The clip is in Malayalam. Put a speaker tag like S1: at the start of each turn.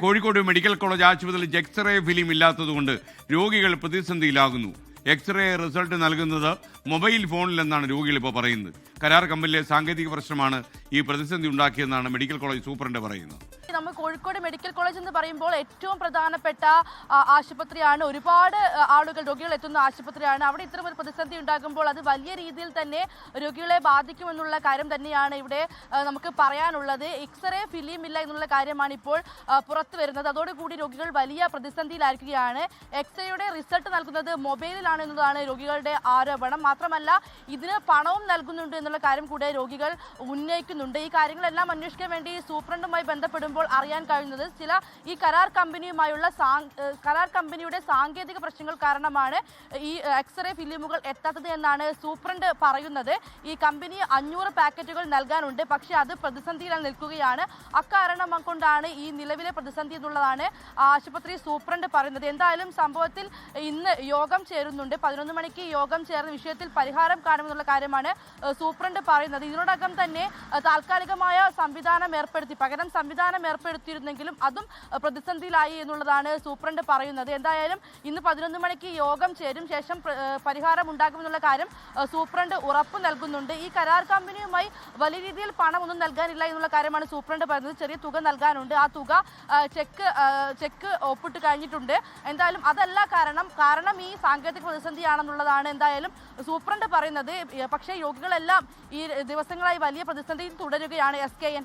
S1: കോഴിക്കോട് മെഡിക്കൽ കോളേജ് ആശുപത്രിയിൽ എക്സ്റേ ഫിലിം ഇല്ലാത്തതുകൊണ്ട് രോഗികൾ പ്രതിസന്ധിയിലാകുന്നു. എക്സ്റേ റിസൾട്ട് നൽകുന്നത് മൊബൈൽ ഫോണിലെന്നാണ് രോഗികൾ ഇപ്പോൾ പറയുന്നത്. കരാർ കമ്പനിയിലെ സാങ്കേതിക പ്രശ്നമാണ് ഈ പ്രതിസന്ധി ഉണ്ടാക്കിയെന്നാണ് മെഡിക്കൽ കോളേജ് സൂപ്രണ്ട് പറയുന്നത്.
S2: നമ്മൾ കോഴിക്കോട് മെഡിക്കൽ കോളേജ് എന്ന് പറയുമ്പോൾ ഏറ്റവും പ്രധാനപ്പെട്ട ആശുപത്രിയാണ്. ഒരുപാട് ആളുകൾ രോഗികൾ എത്തുന്ന ആശുപത്രിയാണ്. അവിടെ ഇത്തരം ഒരു പ്രതിസന്ധി ഉണ്ടാകുമ്പോൾ അത് വലിയ രീതിയിൽ തന്നെ രോഗികളെ ബാധിക്കുമെന്നുള്ള കാര്യം തന്നെയാണ് ഇവിടെ നമുക്ക് പറയാനുള്ളത്. എക്സ്റേ ഫിലിം ഇല്ല എന്നുള്ള കാര്യമാണ് ഇപ്പോൾ പുറത്തു വരുന്നത്. അതോടുകൂടി രോഗികൾ വലിയ പ്രതിസന്ധിയിലായിരിക്കുകയാണ്. എക്സ്റേയുടെ റിസൾട്ട് നൽകുന്നത് മൊബൈലിലാണ് എന്നതാണ് രോഗികളുടെ ആരോപണം. മാത്രമല്ല ഇതിന് പണവും നൽകുന്നുണ്ട് എന്നുള്ള കാര്യം കൂടെ രോഗികൾ ഉന്നയിക്കുന്നുണ്ട്. ഈ കാര്യങ്ങളെല്ലാം അന്വേഷിക്കാൻ വേണ്ടി സൂപ്രണ്ടുമായി ബന്ധപ്പെടുമ്പോൾ അറിയാൻ കഴിയുന്നത് ഈ കരാർ കമ്പനിയുടെ സാങ്കേതിക പ്രശ്നങ്ങൾ കാരണമാണ് ഈ എക്സ്റേ ഫിലിമുകൾ എത്താത്തത് എന്നാണ് സൂപ്രണ്ട് പറയുന്നത്. ഈ കമ്പനി 500 പാക്കറ്റുകൾ നൽകാനുണ്ട്, പക്ഷേ അത് പ്രതിസന്ധിയിൽ നിൽക്കുകയാണ്. അക്കാരണം കൊണ്ടാണ് ഈ നിലവിലെ പ്രതിസന്ധി എന്നുള്ളതാണ് ആശുപത്രി സൂപ്രണ്ട് പറയുന്നത്. എന്തായാലും സംഭവത്തിൽ ഇന്ന് യോഗം ചേരുന്നുണ്ട്. 11 മണിക്ക് യോഗം ചേർന്ന വിഷയത്തിൽ പരിഹാരം കാണുമെന്നുള്ള കാര്യമാണ് സൂപ്രണ്ട് പറയുന്നത്. ഇതിനോടകം തന്നെ താൽക്കാലികമായ സംവിധാനം പകരം സംവിധാനം ഏർപ്പെടുത്തിയിരുന്നെങ്കിലും അതും പ്രതിസന്ധിയിലായി എന്നുള്ളതാണ് സൂപ്രണ്ട് പറയുന്നത്. എന്തായാലും ഇന്ന് 11 മണിക്ക് യോഗം ചേരും, ശേഷം പരിഹാരം ഉണ്ടാകുമെന്നുള്ള കാര്യം സൂപ്രണ്ട് ഉറപ്പ് നൽകുന്നുണ്ട്. ഈ കരാർ കമ്പനിയുമായി വലിയ രീതിയിൽ പണമൊന്നും നൽകാനില്ല എന്നുള്ള കാര്യമാണ് സൂപ്രണ്ട് പറയുന്നത്. ചെറിയ തുക നൽകാനുണ്ട്. ആ തുക ചെക്ക് ഒപ്പിട്ട് കഴിഞ്ഞിട്ടുണ്ട്. എന്തായാലും അതല്ല കാരണം ഈ സാങ്കേതിക പ്രതിസന്ധിയാണെന്നുള്ളതാണ് എന്തായാലും സൂപ്രണ്ട് പറയുന്നത്. പക്ഷേ രോഗികളെല്ലാം ഈ ദിവസങ്ങളായി വലിയ പ്രതിസന്ധിയിൽ തുടരുകയാണ്. SKN